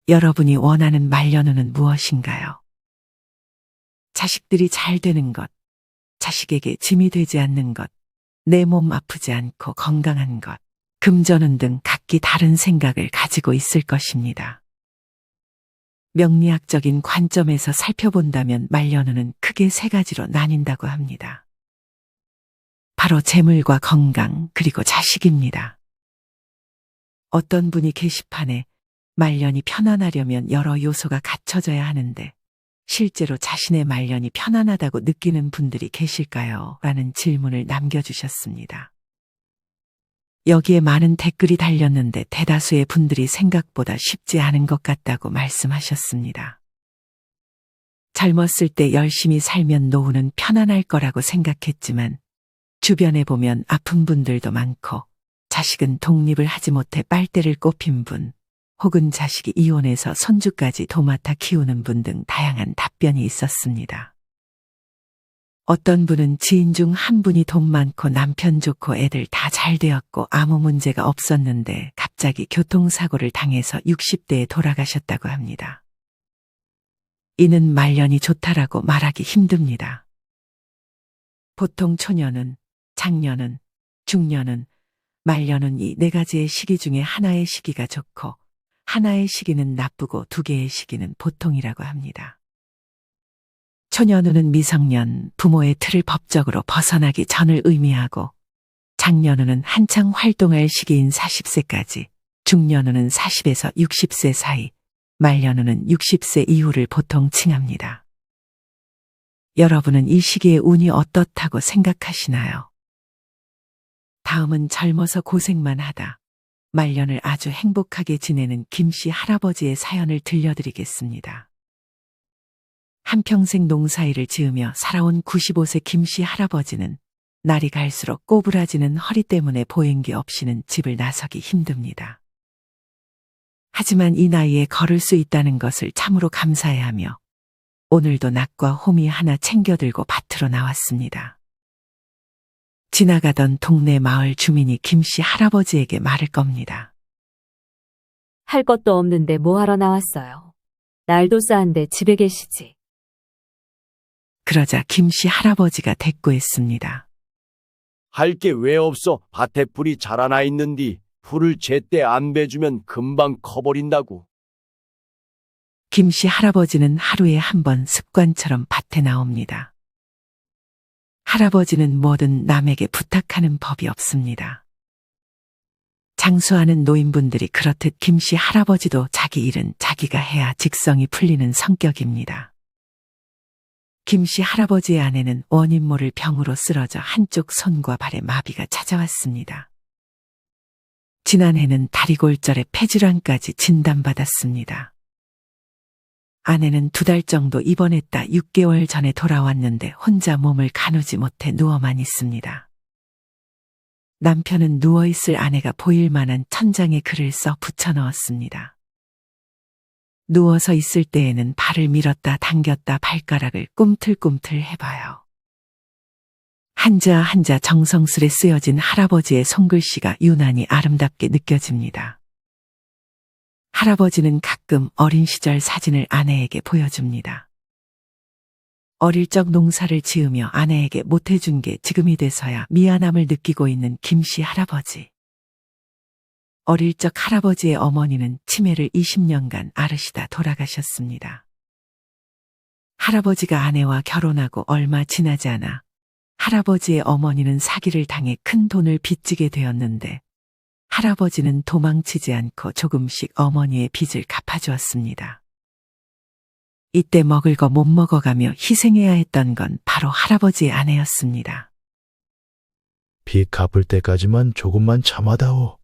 여러분이 원하는 말년운은 무엇인가요? 자식들이 잘 되는 것, 자식에게 짐이 되지 않는 것, 내 몸 아프지 않고 건강한 것, 금전운 등 각기 다른 생각을 가지고 있을 것입니다. 명리학적인 관점에서 살펴본다면 말년운은 크게 세 가지로 나뉜다고 합니다. 바로 재물과 건강, 그리고 자식입니다. 어떤 분이 게시판에 말년이 편안하려면 여러 요소가 갖춰져야 하는데 실제로 자신의 말년이 편안하다고 느끼는 분들이 계실까요? 라는 질문을 남겨주셨습니다. 여기에 많은 댓글이 달렸는데 대다수의 분들이 생각보다 쉽지 않은 것 같다고 말씀하셨습니다. 젊었을 때 열심히 살면 노후는 편안할 거라고 생각했지만 주변에 보면 아픈 분들도 많고 자식은 독립을 하지 못해 빨대를 꼽힌 분, 혹은 자식이 이혼해서 손주까지 도맡아 키우는 분 등 다양한 답변이 있었습니다. 어떤 분은 지인 중 한 분이 돈 많고 남편 좋고 애들 다 잘 되었고 아무 문제가 없었는데 갑자기 교통사고를 당해서 60대에 돌아가셨다고 합니다. 이는 말년이 좋다라고 말하기 힘듭니다. 보통 초년은, 장년은, 중년은, 말년은 이 네 가지의 시기 중에 하나의 시기가 좋고 하나의 시기는 나쁘고 두 개의 시기는 보통이라고 합니다. 초년운은 미성년, 부모의 틀을 법적으로 벗어나기 전을 의미하고 장년운은 한창 활동할 시기인 40세까지, 중년운은 40에서 60세 사이, 말년운은 60세 이후를 보통 칭합니다. 여러분은 이 시기의 운이 어떻다고 생각하시나요? 다음은 젊어서 고생만 하다 말년을 아주 행복하게 지내는 김씨 할아버지의 사연을 들려드리겠습니다. 한평생 농사일을 지으며 살아온 95세 김씨 할아버지는 날이 갈수록 꼬부라지는 허리 때문에 보행기 없이는 집을 나서기 힘듭니다. 하지만 이 나이에 걸을 수 있다는 것을 참으로 감사해하며 오늘도 낙과 호미 하나 챙겨들고 밭으로 나왔습니다. 지나가던 동네 마을 주민이 김씨 할아버지에게 말을 겁니다. 할 것도 없는데 뭐하러 나왔어요? 날도 싸한데 집에 계시지. 그러자 김씨 할아버지가 대꾸했습니다. 할 게 왜 없어? 밭에 풀이 자라나 있는디 풀을 제때 안 베주면 금방 커버린다고. 김씨 할아버지는 하루에 한 번 습관처럼 밭에 나옵니다. 할아버지는 뭐든 남에게 부탁하는 법이 없습니다. 장수하는 노인분들이 그렇듯 김씨 할아버지도 자기 일은 자기가 해야 직성이 풀리는 성격입니다. 김씨 할아버지의 아내는 원인 모를 병으로 쓰러져 한쪽 손과 발에 마비가 찾아왔습니다. 지난해는 다리골절에 폐질환까지 진단받았습니다. 아내는 2달 정도 입원했다 6개월 전에 돌아왔는데 혼자 몸을 가누지 못해 누워만 있습니다. 남편은 누워있을 아내가 보일 만한 천장에 글을 써 붙여넣었습니다. 누워서 있을 때에는 발을 밀었다 당겼다 발가락을 꿈틀꿈틀 해봐요. 한자 한자 정성스레 쓰여진 할아버지의 손글씨가 유난히 아름답게 느껴집니다. 할아버지는 가끔 어린 시절 사진을 아내에게 보여줍니다. 어릴 적 농사를 지으며 아내에게 못해준 게 지금이 돼서야 미안함을 느끼고 있는 김씨 할아버지. 어릴 적 할아버지의 어머니는 치매를 20년간 앓으시다 돌아가셨습니다. 할아버지가 아내와 결혼하고 얼마 지나지 않아 할아버지의 어머니는 사기를 당해 큰 돈을 빚지게 되었는데 할아버지는 도망치지 않고 조금씩 어머니의 빚을 갚아주었습니다. 이때 먹을 거 못 먹어가며 희생해야 했던 건 바로 할아버지의 아내였습니다. 빚 갚을 때까지만 조금만 참아다오.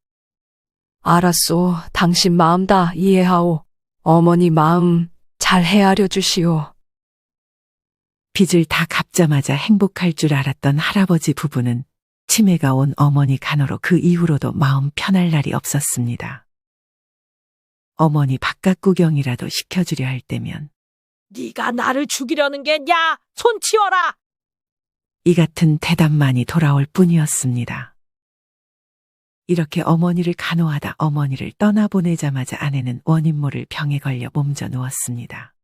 알았소. 당신 마음 다 이해하오. 어머니 마음 잘 헤아려 주시오. 빚을 다 갚자마자 행복할 줄 알았던 할아버지 부부는 치매가 온 어머니 간호로 그 이후로도 마음 편할 날이 없었습니다. 어머니 바깥 구경이라도 시켜주려 할 때면 네가 나를 죽이려는 게냐? 손 치워라! 이 같은 대답만이 돌아올 뿐이었습니다. 이렇게 어머니를 간호하다 어머니를 떠나보내자마자 아내는 원인 모를 병에 걸려 몸져 누웠습니다.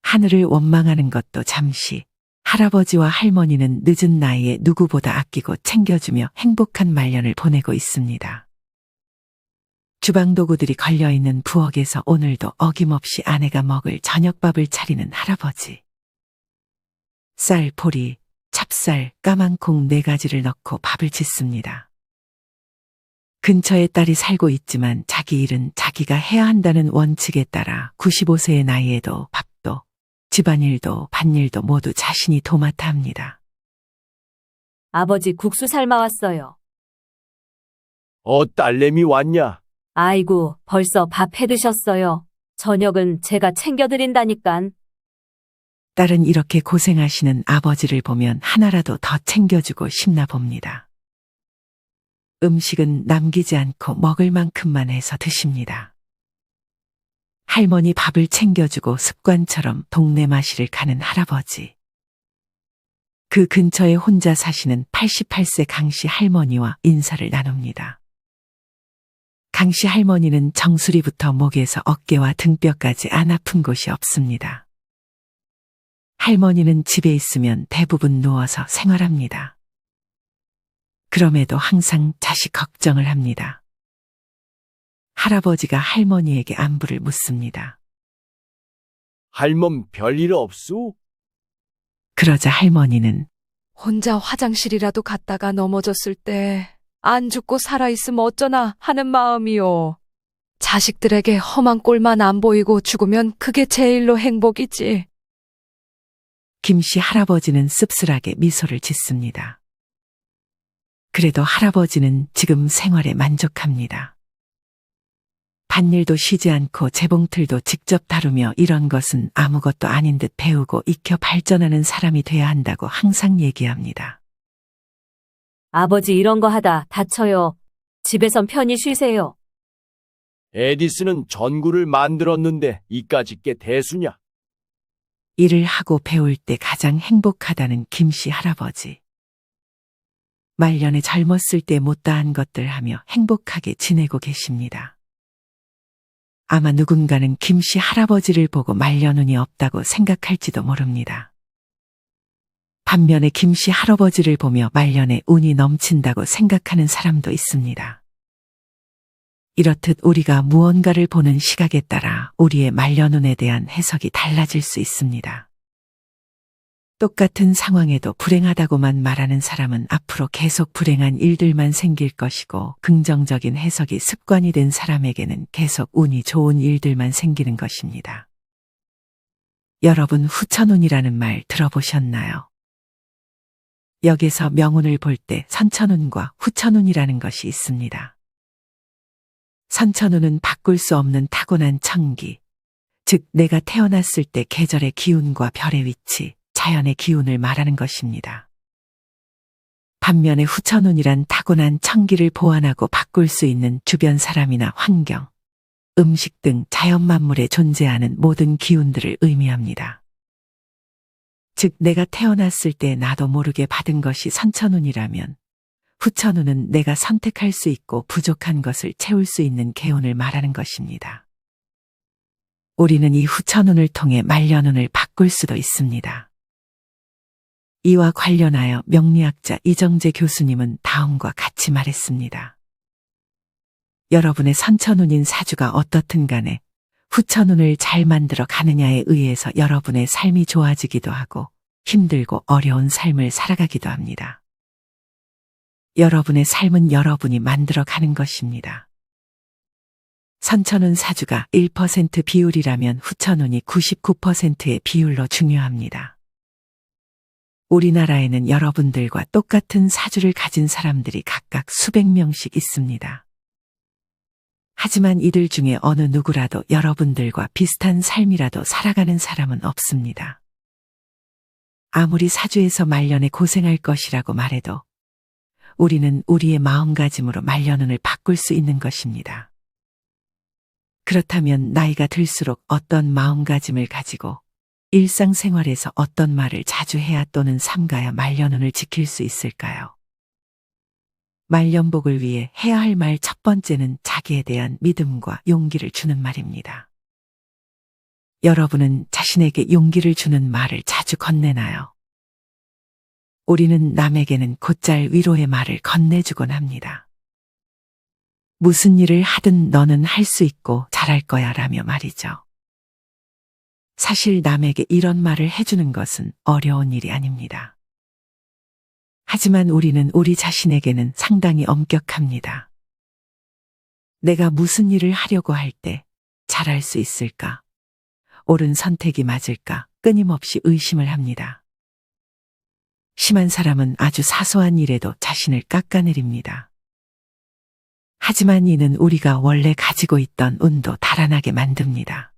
하늘을 원망하는 것도 잠시, 할아버지와 할머니는 늦은 나이에 누구보다 아끼고 챙겨주며 행복한 말년을 보내고 있습니다. 주방 도구들이 걸려있는 부엌에서 오늘도 어김없이 아내가 먹을 저녁밥을 차리는 할아버지. 쌀, 보리, 찹쌀, 까만콩 4가지를 넣고 밥을 짓습니다. 근처에 딸이 살고 있지만 자기 일은 자기가 해야 한다는 원칙에 따라 95세의 나이에도 밥도, 집안일도, 밭일도 모두 자신이 도맡아 합니다. 아버지 국수 삶아왔어요. 딸내미 왔냐? 아이고, 벌써 밥 해드셨어요. 저녁은 제가 챙겨드린다니깐. 딸은 이렇게 고생하시는 아버지를 보면 하나라도 더 챙겨주고 싶나 봅니다. 음식은 남기지 않고 먹을 만큼만 해서 드십니다. 할머니 밥을 챙겨주고 습관처럼 동네 마실을 가는 할아버지. 그 근처에 혼자 사시는 88세 강씨 할머니와 인사를 나눕니다. 강씨 할머니는 정수리부터 목에서 어깨와 등뼈까지 안 아픈 곳이 없습니다. 할머니는 집에 있으면 대부분 누워서 생활합니다. 그럼에도 항상 자식 걱정을 합니다. 할아버지가 할머니에게 안부를 묻습니다. 할멈 별일 없소? 그러자 할머니는 혼자 화장실이라도 갔다가 넘어졌을 때 안 죽고 살아있으면 어쩌나 하는 마음이요. 자식들에게 험한 꼴만 안 보이고 죽으면 그게 제일로 행복이지. 김씨 할아버지는 씁쓸하게 미소를 짓습니다. 그래도 할아버지는 지금 생활에 만족합니다. 밭일도 쉬지 않고 재봉틀도 직접 다루며 이런 것은 아무것도 아닌 듯 배우고 익혀 발전하는 사람이 돼야 한다고 항상 얘기합니다. 아버지 이런 거 하다 다쳐요. 집에선 편히 쉬세요. 에디슨은 전구를 만들었는데 이까짓 게 대수냐? 일을 하고 배울 때 가장 행복하다는 김씨 할아버지. 말년에 젊었을 때 못다한 것들 하며 행복하게 지내고 계십니다. 아마 누군가는 김씨 할아버지를 보고 말년운이 없다고 생각할지도 모릅니다. 반면에 김씨 할아버지를 보며 말년에 운이 넘친다고 생각하는 사람도 있습니다. 이렇듯 우리가 무언가를 보는 시각에 따라 우리의 말년운에 대한 해석이 달라질 수 있습니다. 똑같은 상황에도 불행하다고만 말하는 사람은 앞으로 계속 불행한 일들만 생길 것이고 긍정적인 해석이 습관이 된 사람에게는 계속 운이 좋은 일들만 생기는 것입니다. 여러분 후천운이라는 말 들어보셨나요? 역에서 명운을 볼 때 선천운과 후천운이라는 것이 있습니다. 선천운은 바꿀 수 없는 타고난 천기, 즉 내가 태어났을 때 계절의 기운과 별의 위치, 자연의 기운을 말하는 것입니다. 반면에 후천운이란 타고난 천기를 보완하고 바꿀 수 있는 주변 사람이나 환경, 음식 등 자연 만물에 존재하는 모든 기운들을 의미합니다. 즉 내가 태어났을 때 나도 모르게 받은 것이 선천운이라면 후천운은 내가 선택할 수 있고 부족한 것을 채울 수 있는 개운을 말하는 것입니다. 우리는 이 후천운을 통해 말년운을 바꿀 수도 있습니다. 이와 관련하여 명리학자 이정재 교수님은 다음과 같이 말했습니다. 여러분의 선천운인 사주가 어떻든 간에 후천운을 잘 만들어 가느냐에 의해서 여러분의 삶이 좋아지기도 하고 힘들고 어려운 삶을 살아가기도 합니다. 여러분의 삶은 여러분이 만들어 가는 것입니다. 선천운 사주가 1% 비율이라면 후천운이 99%의 비율로 중요합니다. 우리나라에는 여러분들과 똑같은 사주를 가진 사람들이 각각 수백 명씩 있습니다. 하지만 이들 중에 어느 누구라도 여러분들과 비슷한 삶이라도 살아가는 사람은 없습니다. 아무리 사주에서 말년에 고생할 것이라고 말해도 우리는 우리의 마음가짐으로 말년운을 바꿀 수 있는 것입니다. 그렇다면 나이가 들수록 어떤 마음가짐을 가지고 일상생활에서 어떤 말을 자주 해야 또는 삼가야 말년운을 지킬 수 있을까요? 말년복을 위해 해야 할 말 첫 번째는 자기에 대한 믿음과 용기를 주는 말입니다. 여러분은 자신에게 용기를 주는 말을 자주 건네나요? 우리는 남에게는 곧잘 위로의 말을 건네주곤 합니다. 무슨 일을 하든 너는 할 수 있고 잘할 거야 라며 말이죠. 사실 남에게 이런 말을 해주는 것은 어려운 일이 아닙니다. 하지만 우리는 우리 자신에게는 상당히 엄격합니다. 내가 무슨 일을 하려고 할 때 잘할 수 있을까? 옳은 선택이 맞을까? 끊임없이 의심을 합니다. 심한 사람은 아주 사소한 일에도 자신을 깎아내립니다. 하지만 이는 우리가 원래 가지고 있던 운도 달아나게 만듭니다.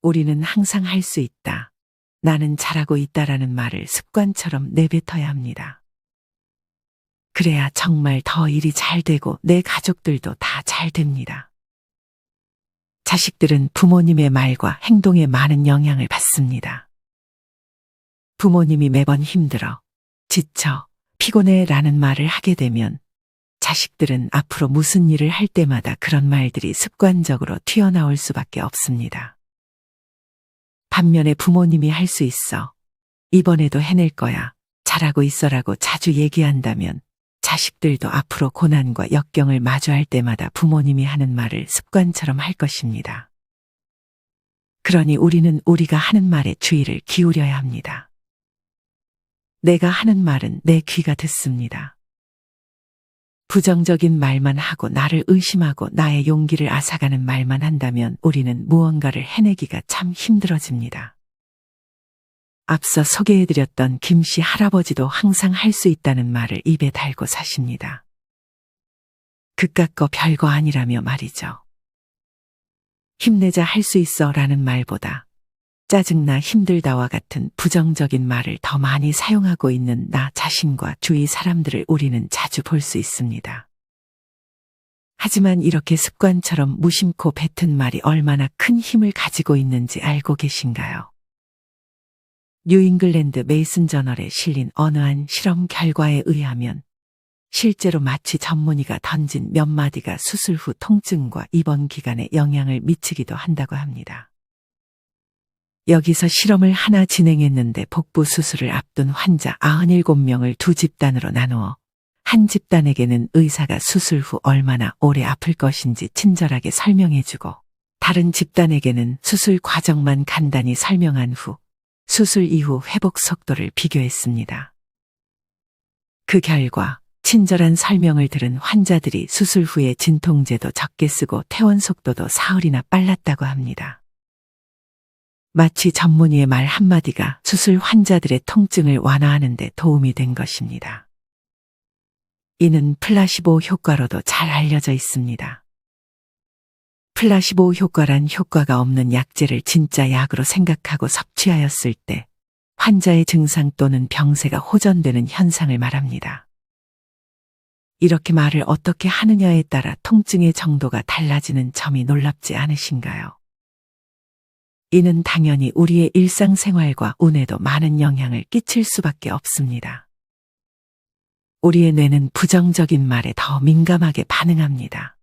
우리는 항상 할 수 있다. 나는 잘하고 있다라는 말을 습관처럼 내뱉어야 합니다. 그래야 정말 더 일이 잘 되고 내 가족들도 다 잘 됩니다. 자식들은 부모님의 말과 행동에 많은 영향을 받습니다. 부모님이 매번 힘들어, 지쳐, 피곤해 라는 말을 하게 되면 자식들은 앞으로 무슨 일을 할 때마다 그런 말들이 습관적으로 튀어나올 수밖에 없습니다. 반면에 부모님이 할 수 있어, 이번에도 해낼 거야, 잘하고 있어라고 자주 얘기한다면 자식들도 앞으로 고난과 역경을 마주할 때마다 부모님이 하는 말을 습관처럼 할 것입니다. 그러니 우리는 우리가 하는 말에 주의를 기울여야 합니다. 내가 하는 말은 내 귀가 듣습니다. 부정적인 말만 하고 나를 의심하고 나의 용기를 앗아가는 말만 한다면 우리는 무언가를 해내기가 참 힘들어집니다. 앞서 소개해드렸던 김씨 할아버지도 항상 할 수 있다는 말을 입에 달고 사십니다. 그깟 거 별거 아니라며 말이죠. 힘내자 할 수 있어 라는 말보다 짜증나 힘들다와 같은 부정적인 말을 더 많이 사용하고 있는 나 자신과 주위 사람들을 우리는 자주 볼 수 있습니다. 하지만 이렇게 습관처럼 무심코 뱉은 말이 얼마나 큰 힘을 가지고 있는지 알고 계신가요? 뉴잉글랜드 메이슨 저널에 실린 어느 한 실험 결과에 의하면 실제로 마취 전문의가 던진 몇 마디가 수술 후 통증과 입원 기간에 영향을 미치기도 한다고 합니다. 여기서 실험을 하나 진행했는데 복부 수술을 앞둔 환자 97명을 두 집단으로 나누어 한 집단에게는 의사가 수술 후 얼마나 오래 아플 것인지 친절하게 설명해주고 다른 집단에게는 수술 과정만 간단히 설명한 후 수술 이후 회복 속도를 비교했습니다. 그 결과 친절한 설명을 들은 환자들이 수술 후에 진통제도 적게 쓰고 퇴원 속도도 사흘이나 빨랐다고 합니다. 마취 전문의의 말 한마디가 수술 환자들의 통증을 완화하는 데 도움이 된 것입니다. 이는 플라시보 효과로도 잘 알려져 있습니다. 플라시보 효과란 효과가 없는 약재를 진짜 약으로 생각하고 섭취하였을 때 환자의 증상 또는 병세가 호전되는 현상을 말합니다. 이렇게 말을 어떻게 하느냐에 따라 통증의 정도가 달라지는 점이 놀랍지 않으신가요? 이는 당연히 우리의 일상생활과 운에도 많은 영향을 끼칠 수밖에 없습니다. 우리의 뇌는 부정적인 말에 더 민감하게 반응합니다.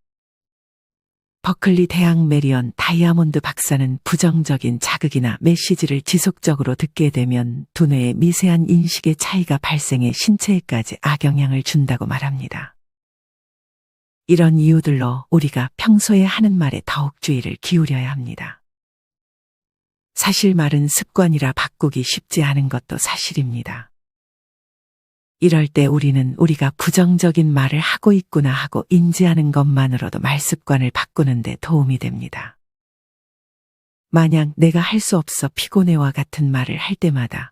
버클리 대학 메리언 다이아몬드 박사는 부정적인 자극이나 메시지를 지속적으로 듣게 되면 두뇌의 미세한 인식의 차이가 발생해 신체에까지 악영향을 준다고 말합니다. 이런 이유들로 우리가 평소에 하는 말에 더욱 주의를 기울여야 합니다. 사실 말은 습관이라 바꾸기 쉽지 않은 것도 사실입니다. 이럴 때 우리는 우리가 부정적인 말을 하고 있구나 하고 인지하는 것만으로도 말 습관을 바꾸는 데 도움이 됩니다. 만약 내가 할 수 없어 피곤해와 같은 말을 할 때마다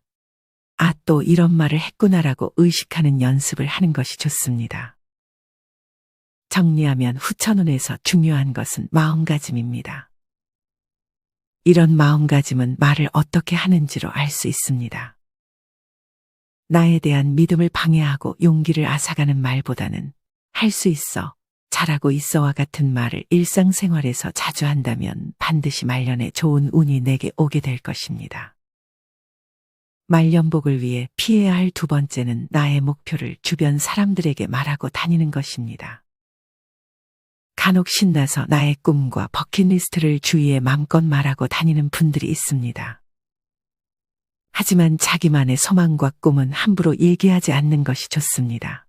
아, 또 이런 말을 했구나라고 의식하는 연습을 하는 것이 좋습니다. 정리하면 후천운에서 중요한 것은 마음가짐입니다. 이런 마음가짐은 말을 어떻게 하는지로 알 수 있습니다. 나에 대한 믿음을 방해하고 용기를 앗아가는 말보다는 할 수 있어, 잘하고 있어와 같은 말을 일상생활에서 자주 한다면 반드시 말년에 좋은 운이 내게 오게 될 것입니다. 말년복을 위해 피해야 할 두 번째는 나의 목표를 주변 사람들에게 말하고 다니는 것입니다. 간혹 신나서 나의 꿈과 버킷리스트를 주위에 맘껏 말하고 다니는 분들이 있습니다. 하지만 자기만의 소망과 꿈은 함부로 얘기하지 않는 것이 좋습니다.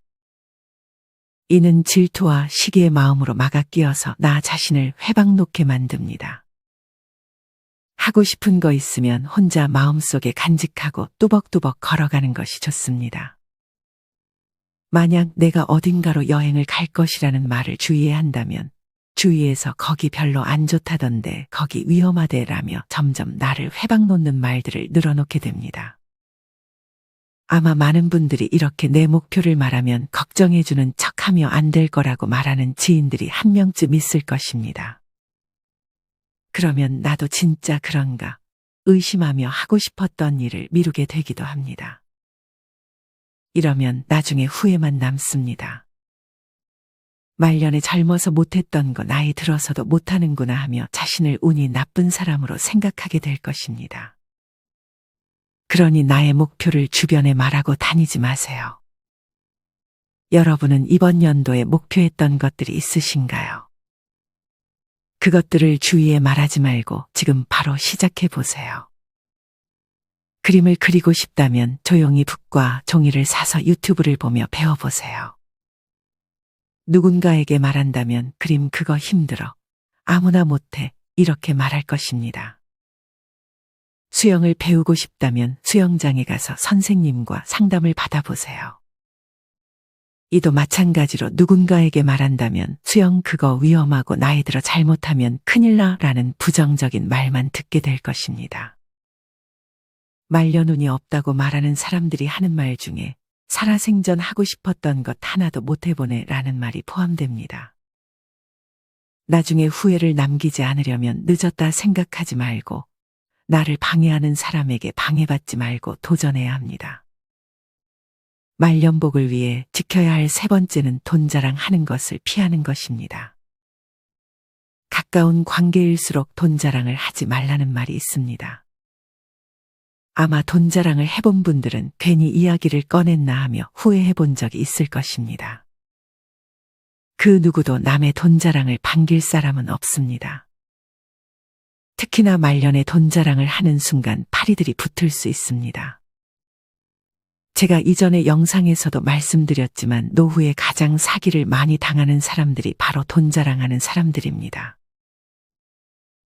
이는 질투와 시기의 마음으로 막아 끼어서 나 자신을 회방 놓게 만듭니다. 하고 싶은 거 있으면 혼자 마음속에 간직하고 뚜벅뚜벅 걸어가는 것이 좋습니다. 만약 내가 어딘가로 여행을 갈 것이라는 말을 주위에 한다면 주위에서 거기 별로 안 좋다던데 거기 위험하대라며 점점 나를 회방 놓는 말들을 늘어놓게 됩니다. 아마 많은 분들이 이렇게 내 목표를 말하면 걱정해주는 척하며 안 될 거라고 말하는 지인들이 한 명쯤 있을 것입니다. 그러면 나도 진짜 그런가 의심하며 하고 싶었던 일을 미루게 되기도 합니다. 이러면 나중에 후회만 남습니다. 말년에 젊어서 못했던 거 나이 들어서도 못하는구나 하며 자신을 운이 나쁜 사람으로 생각하게 될 것입니다. 그러니 나의 목표를 주변에 말하고 다니지 마세요. 여러분은 이번 연도에 목표했던 것들이 있으신가요? 그것들을 주위에 말하지 말고 지금 바로 시작해 보세요. 그림을 그리고 싶다면 조용히 붓과 종이를 사서 유튜브를 보며 배워보세요. 누군가에게 말한다면 그림 그거 힘들어. 아무나 못해. 이렇게 말할 것입니다. 수영을 배우고 싶다면 수영장에 가서 선생님과 상담을 받아보세요. 이도 마찬가지로 누군가에게 말한다면 수영 그거 위험하고 나이 들어 잘못하면 큰일 나 라는 부정적인 말만 듣게 될 것입니다. 말년운이 없다고 말하는 사람들이 하는 말 중에 살아생전 하고 싶었던 것 하나도 못 해보네 라는 말이 포함됩니다. 나중에 후회를 남기지 않으려면 늦었다 생각하지 말고 나를 방해하는 사람에게 방해받지 말고 도전해야 합니다. 말년복을 위해 지켜야 할 세 번째는 돈 자랑하는 것을 피하는 것입니다. 가까운 관계일수록 돈 자랑을 하지 말라는 말이 있습니다. 아마 돈 자랑을 해본 분들은 괜히 이야기를 꺼냈나 하며 후회해 본 적이 있을 것입니다. 그 누구도 남의 돈 자랑을 반길 사람은 없습니다. 특히나 말년에 돈 자랑을 하는 순간 파리들이 붙을 수 있습니다. 제가 이전의 영상에서도 말씀드렸지만 노후에 가장 사기를 많이 당하는 사람들이 바로 돈 자랑하는 사람들입니다.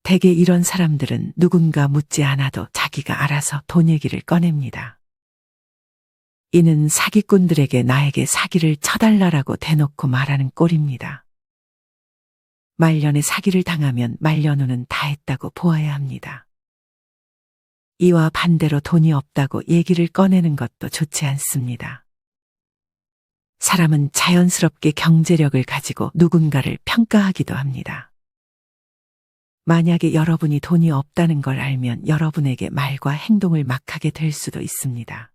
대개 이런 사람들은 누군가 묻지 않아도 자기가 알아서 돈 얘기를 꺼냅니다. 이는 사기꾼들에게 나에게 사기를 쳐달라라고 대놓고 말하는 꼴입니다. 말년에 사기를 당하면 말년운은 다 했다고 보아야 합니다. 이와 반대로 돈이 없다고 얘기를 꺼내는 것도 좋지 않습니다. 사람은 자연스럽게 경제력을 가지고 누군가를 평가하기도 합니다. 만약에 여러분이 돈이 없다는 걸 알면 여러분에게 말과 행동을 막 하게 될 수도 있습니다.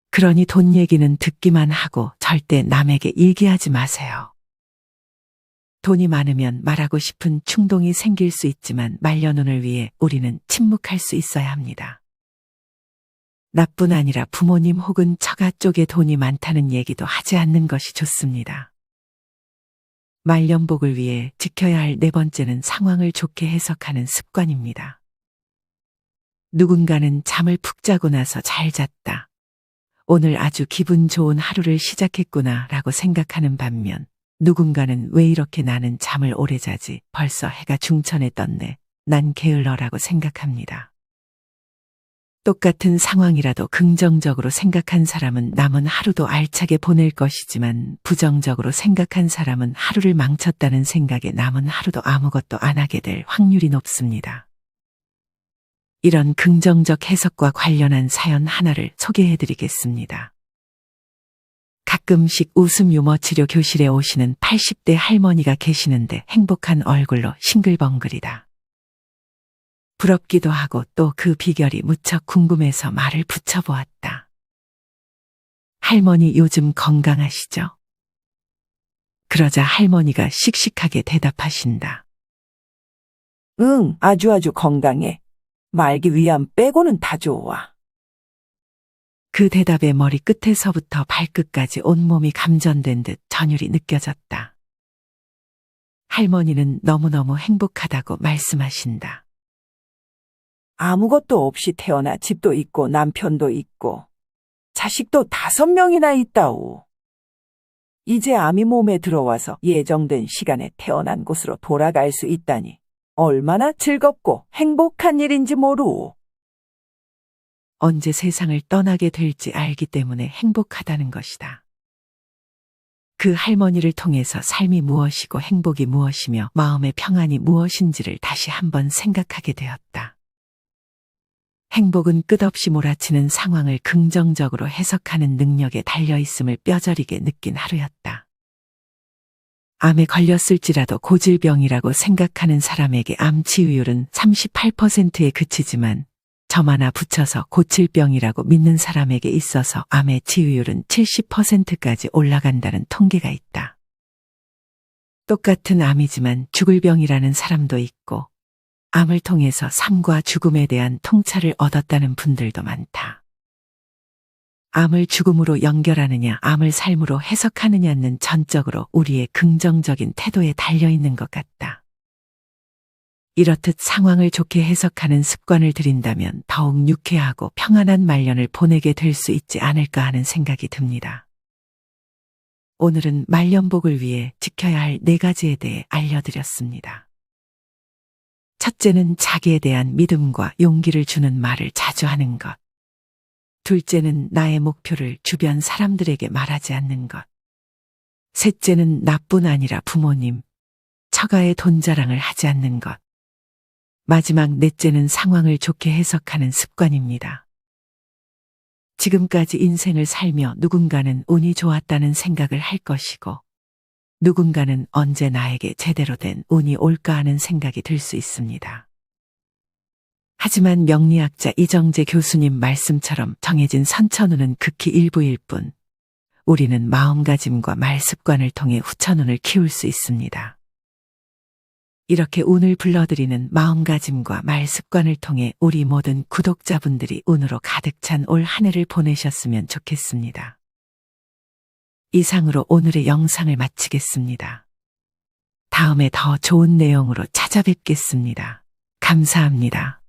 그러니 돈 얘기는 듣기만 하고 절대 남에게 얘기하지 마세요. 돈이 많으면 말하고 싶은 충동이 생길 수 있지만 말년운을 위해 우리는 침묵할 수 있어야 합니다. 나뿐 아니라 부모님 혹은 처가 쪽에 돈이 많다는 얘기도 하지 않는 것이 좋습니다. 말년복을 위해 지켜야 할 네 번째는 상황을 좋게 해석하는 습관입니다. 누군가는 잠을 푹 자고 나서 잘 잤다. 오늘 아주 기분 좋은 하루를 시작했구나 라고 생각하는 반면 누군가는 왜 이렇게 나는 잠을 오래 자지 벌써 해가 중천에 떴네. 난 게을러라고 생각합니다. 똑같은 상황이라도 긍정적으로 생각한 사람은 남은 하루도 알차게 보낼 것이지만 부정적으로 생각한 사람은 하루를 망쳤다는 생각에 남은 하루도 아무것도 안 하게 될 확률이 높습니다. 이런 긍정적 해석과 관련한 사연 하나를 소개해 드리겠습니다. 가끔씩 웃음 유머 치료 교실에 오시는 80대 할머니가 계시는데 행복한 얼굴로 싱글벙글이다. 부럽기도 하고 또 그 비결이 무척 궁금해서 말을 붙여보았다. 할머니 요즘 건강하시죠? 그러자 할머니가 씩씩하게 대답하신다. 응, 아주 건강해. 말기 위암 빼고는 다 좋아. 그 대답에 머리 끝에서부터 발끝까지 온몸이 감전된 듯 전율이 느껴졌다. 할머니는 너무너무 행복하다고 말씀하신다. 아무것도 없이 태어나 집도 있고 남편도 있고 자식도 5명이나 있다오. 이제 암이 몸에 들어와서 예정된 시간에 태어난 곳으로 돌아갈 수 있다니 얼마나 즐겁고 행복한 일인지 모르오. 언제 세상을 떠나게 될지 알기 때문에 행복하다는 것이다. 그 할머니를 통해서 삶이 무엇이고 행복이 무엇이며 마음의 평안이 무엇인지를 다시 한번 생각하게 되었다. 행복은 끝없이 몰아치는 상황을 긍정적으로 해석하는 능력에 달려있음을 뼈저리게 느낀 하루였다. 암에 걸렸을지라도 고질병이라고 생각하는 사람에게 암 치유율은 38%에 그치지만 점 하나 붙여서 고칠병이라고 믿는 사람에게 있어서 암의 치유율은 70%까지 올라간다는 통계가 있다. 똑같은 암이지만 죽을 병이라는 사람도 있고 암을 통해서 삶과 죽음에 대한 통찰을 얻었다는 분들도 많다. 암을 죽음으로 연결하느냐, 암을 삶으로 해석하느냐는 전적으로 우리의 긍정적인 태도에 달려있는 것 같다. 이렇듯 상황을 좋게 해석하는 습관을 들인다면 더욱 유쾌하고 평안한 말년을 보내게 될 수 있지 않을까 하는 생각이 듭니다. 오늘은 말년복을 위해 지켜야 할 4가지에 대해 알려드렸습니다. 첫째는 자기에 대한 믿음과 용기를 주는 말을 자주 하는 것. 둘째는 나의 목표를 주변 사람들에게 말하지 않는 것. 셋째는 나뿐 아니라 부모님, 처가의 돈 자랑을 하지 않는 것. 마지막 넷째는 상황을 좋게 해석하는 습관입니다. 지금까지 인생을 살며 누군가는 운이 좋았다는 생각을 할 것이고 누군가는 언제 나에게 제대로 된 운이 올까 하는 생각이 들 수 있습니다. 하지만 명리학자 이정재 교수님 말씀처럼 정해진 선천운은 극히 일부일 뿐 우리는 마음가짐과 말 습관을 통해 후천운을 키울 수 있습니다. 이렇게 운을 불러들이는 마음가짐과 말 습관을 통해 우리 모든 구독자분들이 운으로 가득 찬 올 한 해를 보내셨으면 좋겠습니다. 이상으로 오늘의 영상을 마치겠습니다. 다음에 더 좋은 내용으로 찾아뵙겠습니다. 감사합니다.